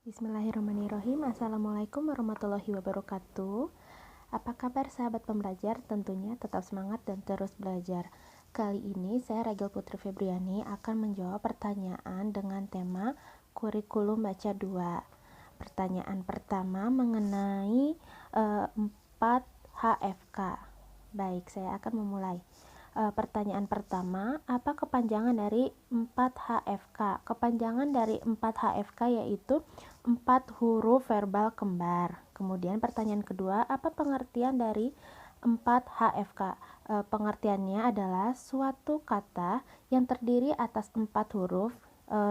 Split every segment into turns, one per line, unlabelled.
Bismillahirrahmanirrahim. Assalamualaikum warahmatullahi wabarakatuh. Apa kabar sahabat pembelajar? Tentunya tetap semangat dan terus belajar. Kali ini saya Ragil Putri Febriani akan menjawab pertanyaan dengan tema kurikulum baca 2. Pertanyaan pertama mengenai 4 HFK. Baik, saya akan memulai. Pertanyaan pertama, apa kepanjangan dari 4 HFK? Kepanjangan dari 4 HFK yaitu 4 huruf verbal kembar. Kemudian pertanyaan kedua, apa pengertian dari 4 HFK? Pengertiannya adalah suatu kata yang terdiri atas 4 huruf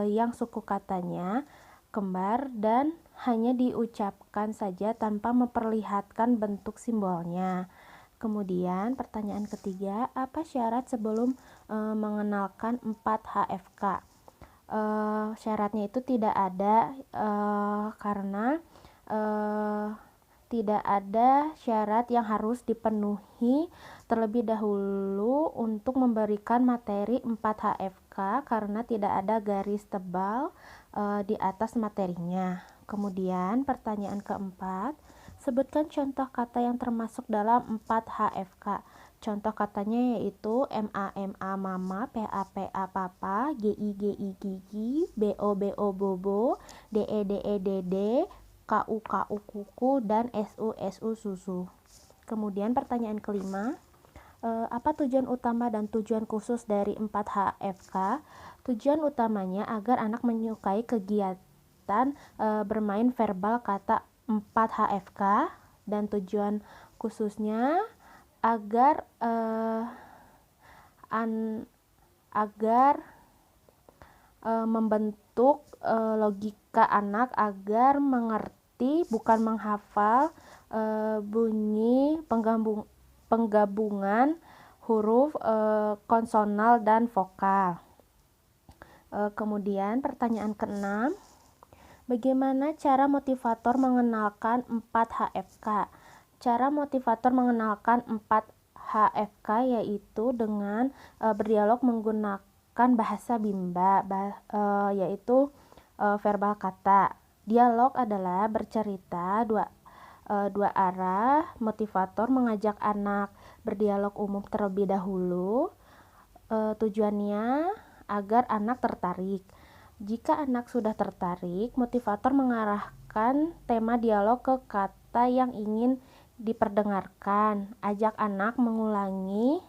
yang suku katanya kembar dan hanya diucapkan saja tanpa memperlihatkan bentuk simbolnya. Kemudian pertanyaan ketiga, apa syarat sebelum mengenalkan 4 HFK? Syaratnya itu tidak ada karena tidak ada syarat yang harus dipenuhi terlebih dahulu untuk memberikan materi 4 HFK karena tidak ada garis tebal di atas materinya. Kemudian pertanyaan keempat, sebutkan contoh kata yang termasuk dalam 4 HFK. Contoh katanya yaitu MA mama, PA papa, GI gigi, BO bobo, DE dede, KU kuku, dan SU susu. Kemudian pertanyaan kelima, apa tujuan utama dan tujuan khusus dari 4 HFK? Tujuan utamanya agar anak menyukai kegiatan bermain verbal kata 4 HFK, dan tujuan khususnya agar membentuk logika anak agar mengerti bukan menghafal bunyi penggabungan huruf konsonal dan vokal. Kemudian pertanyaan keenam, bagaimana cara motivator mengenalkan 4 HFK? Cara motivator mengenalkan 4 HFK yaitu dengan berdialog menggunakan bahasa bimba, yaitu verbal kata. Dialog adalah bercerita dua arah. Motivator mengajak anak berdialog umum terlebih dahulu. Tujuannya agar anak tertarik. Jika anak sudah tertarik, motivator mengarahkan tema dialog ke kata yang ingin diperdengarkan. Ajak anak mengulangi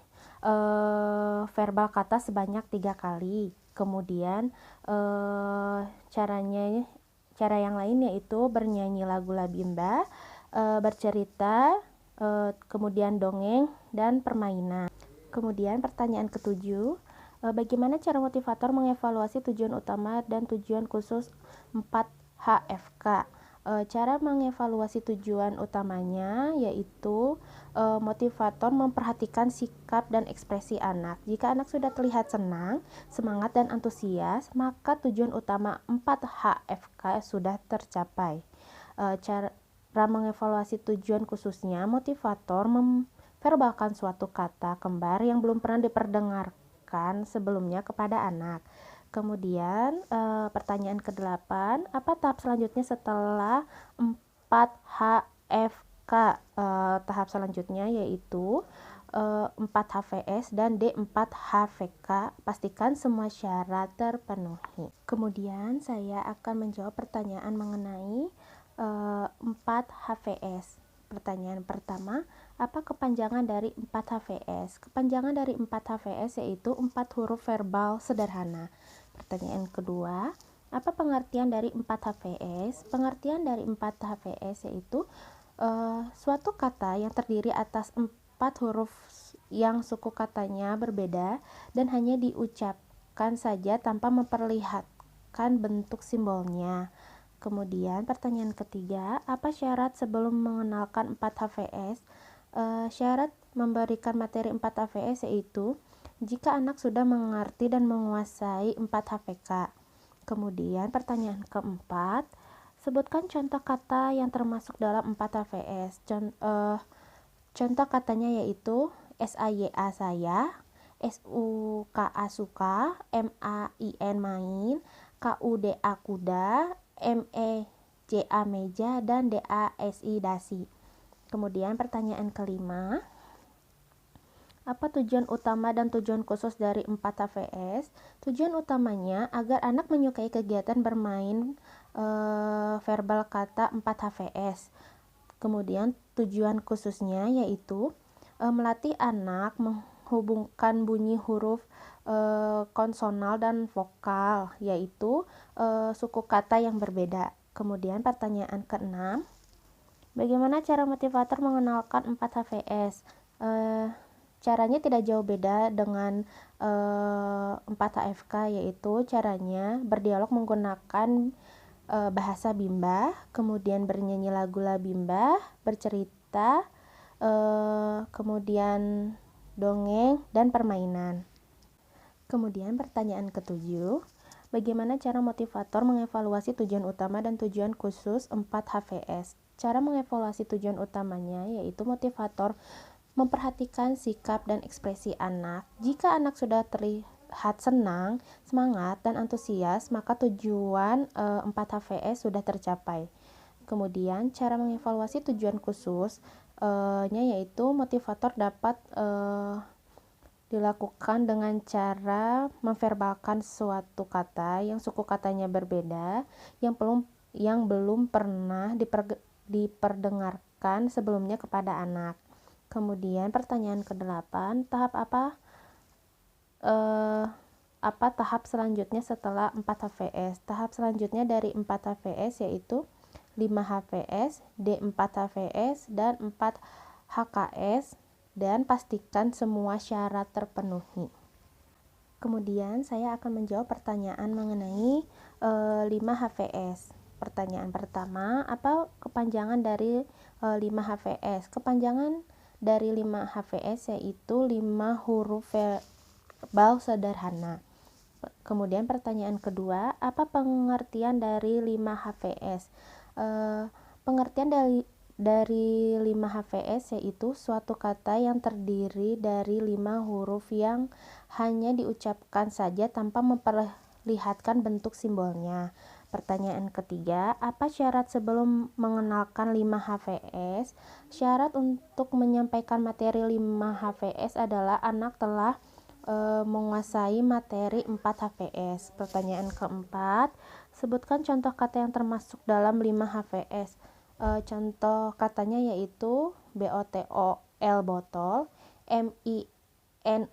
verbal kata sebanyak 3 kali. Kemudian cara yang lain yaitu bernyanyi lagu labimba, bercerita, kemudian dongeng, dan permainan. Kemudian pertanyaan ketujuh, bagaimana cara motivator mengevaluasi tujuan utama dan tujuan khusus 4 HFK? Cara mengevaluasi tujuan utamanya yaitu motivator memperhatikan sikap dan ekspresi anak. Jika anak sudah terlihat senang, semangat, dan antusias, maka tujuan utama 4 HFK sudah tercapai. Cara mengevaluasi tujuan khususnya, motivator memverbalkan suatu kata kembar yang belum pernah diperdengarkan sebelumnya kepada anak. Kemudian pertanyaan ke-8, apa tahap selanjutnya setelah 4 HFK? Tahap selanjutnya yaitu 4 HVS dan D4 HVK. Pastikan semua syarat terpenuhi. Kemudian saya akan menjawab pertanyaan mengenai 4 HVS. Pertanyaan pertama, apa kepanjangan dari 4 HVS? Kepanjangan dari 4 HVS yaitu 4 huruf verbal sederhana. Pertanyaan kedua, apa pengertian dari 4 HVS? Pengertian dari 4 HVS yaitu suatu kata yang terdiri atas 4 huruf yang suku katanya berbeda dan hanya diucapkan saja tanpa memperlihatkan bentuk simbolnya. Kemudian pertanyaan ketiga, apa syarat sebelum mengenalkan 4 HVS? Syarat memberikan materi 4 HVS yaitu jika anak sudah mengerti dan menguasai 4 HVK. Kemudian pertanyaan keempat, sebutkan contoh kata yang termasuk dalam 4 HVS. Contoh katanya yaitu SAYA saya, SUKA suka, MAIN main, KUDA kuda, JA meja, dan DASI dasi. Kemudian pertanyaan kelima, apa tujuan utama dan tujuan khusus dari 4 HVS? Tujuan utamanya agar anak menyukai kegiatan bermain verbal kata 4 HVS. Kemudian tujuan khususnya yaitu melatih anak menghubungkan bunyi huruf konsonal dan vokal, yaitu suku kata yang berbeda. Kemudian pertanyaan keenam, bagaimana cara motivator mengenalkan 4 HVS? Caranya tidak jauh beda dengan 4 HFK, yaitu caranya berdialog menggunakan bahasa Bimba, kemudian bernyanyi lagu-lagu Bimba, bercerita, kemudian dongeng, dan permainan. Kemudian pertanyaan ketujuh, bagaimana cara motivator mengevaluasi tujuan utama dan tujuan khusus 4 HVS? Cara mengevaluasi tujuan utamanya yaitu motivator memperhatikan sikap dan ekspresi anak. Jika anak sudah terlihat senang, semangat, dan antusias, maka tujuan 4 HVS sudah tercapai. Kemudian cara mengevaluasi tujuan khususnya yaitu motivator dapat dilakukan dengan cara memverbalkan suatu kata yang suku katanya berbeda, yang belum pernah diperdengarkan sebelumnya kepada anak. Kemudian pertanyaan ke-8, apa tahap selanjutnya setelah 4 HVS? Tahap selanjutnya dari 4 HVS yaitu 5 HVS, D4 HVS, dan 4 HKS, dan pastikan semua syarat terpenuhi. Kemudian saya akan menjawab pertanyaan mengenai 5 HVS. Pertanyaan pertama, apa kepanjangan dari 5 HVS? Kepanjangan dari 5 HVS yaitu 5 huruf verbal sederhana. Kemudian pertanyaan kedua, apa pengertian dari 5 HVS? Pengertian dari 5 HVS yaitu suatu kata yang terdiri dari 5 huruf yang hanya diucapkan saja tanpa memperlihatkan bentuk simbolnya. Pertanyaan ketiga, apa syarat sebelum mengenalkan 5 HVS? Syarat untuk menyampaikan materi 5 HVS adalah anak telah menguasai materi 4 HVS. Pertanyaan keempat, sebutkan contoh kata yang termasuk dalam 5 HVS. Contoh katanya yaitu BOTOL botol, MINUM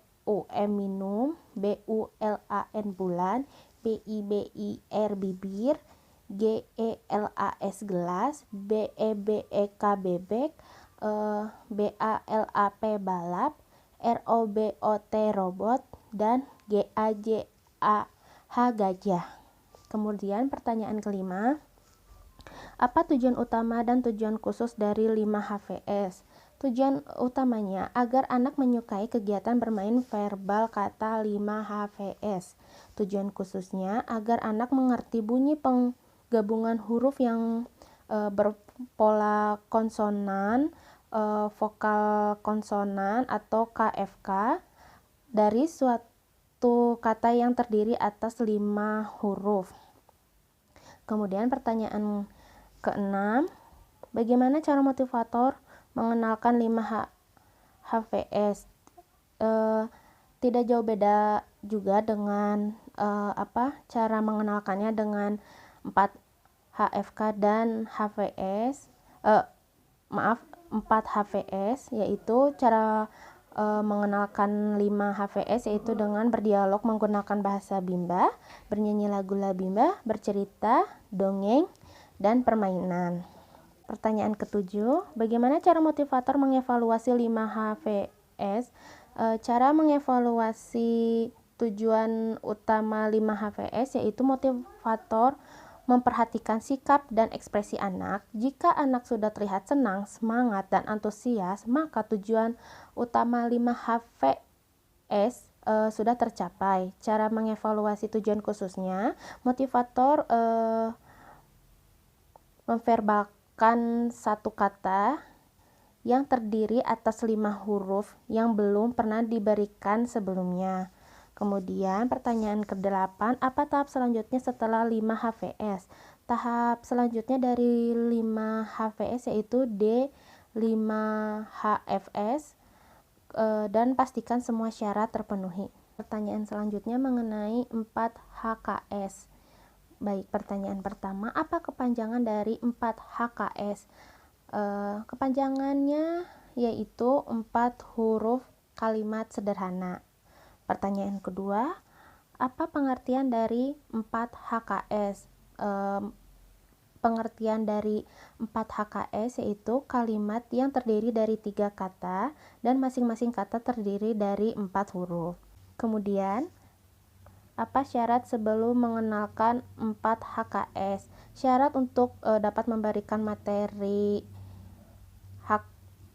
minum, BULAN bulan, BIBIR bibir, GELAS gelas, BEBEK bebek, BALAP balap, ROBOT robot, dan GAJAH gajah. Kemudian pertanyaan kelima, apa tujuan utama dan tujuan khusus dari 5 HVS? Tujuan utamanya agar anak menyukai kegiatan bermain verbal kata 5 HVS. Tujuan khususnya agar anak mengerti bunyi penggabungan huruf yang berpola konsonan, vokal konsonan atau KFK dari suatu kata yang terdiri atas 5 huruf. Kemudian pertanyaan keenam, bagaimana cara motivator mengenalkan 5 HVS? Tidak jauh beda juga dengan cara mengenalkannya dengan 4 HFK dan 4 HVS, yaitu cara mengenalkan 5 HVS yaitu dengan berdialog menggunakan bahasa Bimba, bernyanyi lagu-lagu Bimba, bercerita, dongeng, dan permainan. Pertanyaan ketujuh, bagaimana cara motivator mengevaluasi 5 HVS? Cara mengevaluasi tujuan utama 5 HVS yaitu motivator memperhatikan sikap dan ekspresi anak. Jika anak sudah terlihat senang, semangat, dan antusias, maka tujuan utama 5 HVS sudah tercapai. Cara mengevaluasi tujuan khususnya, motivator memverbalkan satu kata yang terdiri atas 5 huruf yang belum pernah diberikan sebelumnya. Kemudian pertanyaan ke-8, apa tahap selanjutnya setelah 5 HVS? Tahap selanjutnya dari 5HVS yaitu D5HFS, dan pastikan semua syarat terpenuhi. Pertanyaan selanjutnya mengenai 4HKS. Baik, pertanyaan pertama, apa kepanjangan dari 4HKS? Kepanjangannya yaitu 4 huruf kalimat sederhana. Pertanyaan kedua, apa pengertian dari 4HKS? Pengertian dari 4HKS yaitu kalimat yang terdiri dari 3 kata dan masing-masing kata terdiri dari 4 huruf. Kemudian, apa syarat sebelum mengenalkan 4HKS? Syarat untuk dapat memberikan materi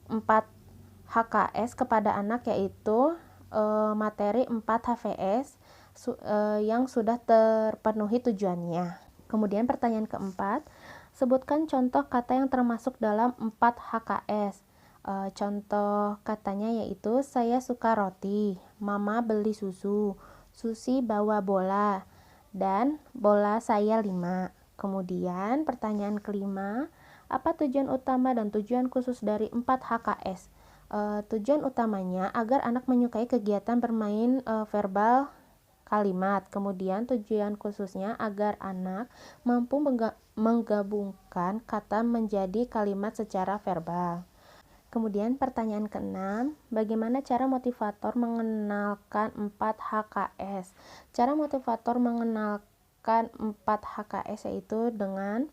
4HKS kepada anak yaitu materi 4HVS yang sudah terpenuhi tujuannya. Kemudian pertanyaan keempat, sebutkan contoh kata yang termasuk dalam 4HKS. Contoh katanya yaitu saya suka roti, mama beli susu, Susi bawa bola, dan bola saya 5. Kemudian pertanyaan kelima, apa tujuan utama dan tujuan khusus dari 4HKS? Tujuan utamanya agar anak menyukai kegiatan bermain verbal kalimat. Kemudian tujuan khususnya agar anak mampu menggabungkan kata menjadi kalimat secara verbal. Kemudian pertanyaan keenam, bagaimana cara motivator mengenalkan 4HKS? Cara motivator mengenalkan 4HKS yaitu dengan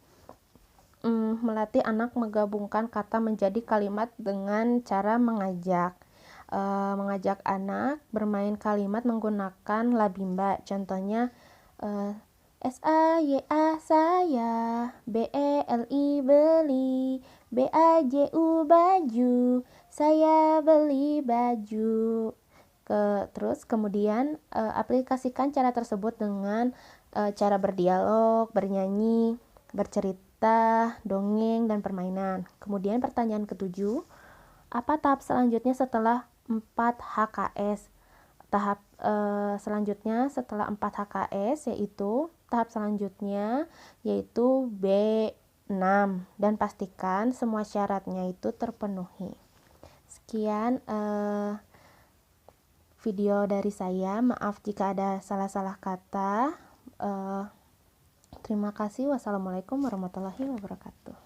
melatih anak menggabungkan kata menjadi kalimat dengan cara mengajak anak bermain kalimat menggunakan labimba. Contohnya SAYA saya, BELI beli, BAJU baju, saya beli baju. Terus kemudian aplikasikan cara tersebut dengan cara berdialog, bernyanyi, bercerita, dongeng, dan permainan. Kemudian pertanyaan ketujuh, apa tahap selanjutnya setelah 4HKS? Tahap selanjutnya setelah 4HKS yaitu tahap selanjutnya yaitu B6 dan pastikan semua syaratnya itu terpenuhi. Sekian video dari saya, maaf jika ada salah-salah kata. Terima kasih. Wassalamualaikum warahmatullahi wabarakatuh.